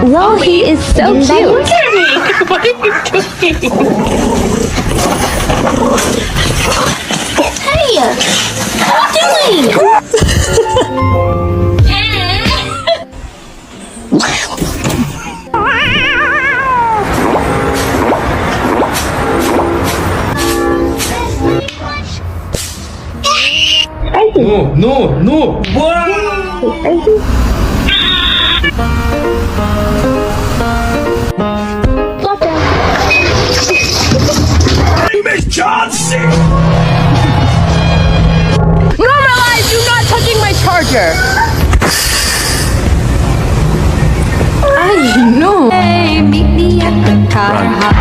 Well, he is so cute. Look at me! What are you doing? Hey, what are you doing? No, no, no! Wow! Miss Johnson! Normalize you not touching my charger! I know. Hey, meet me at the car hop.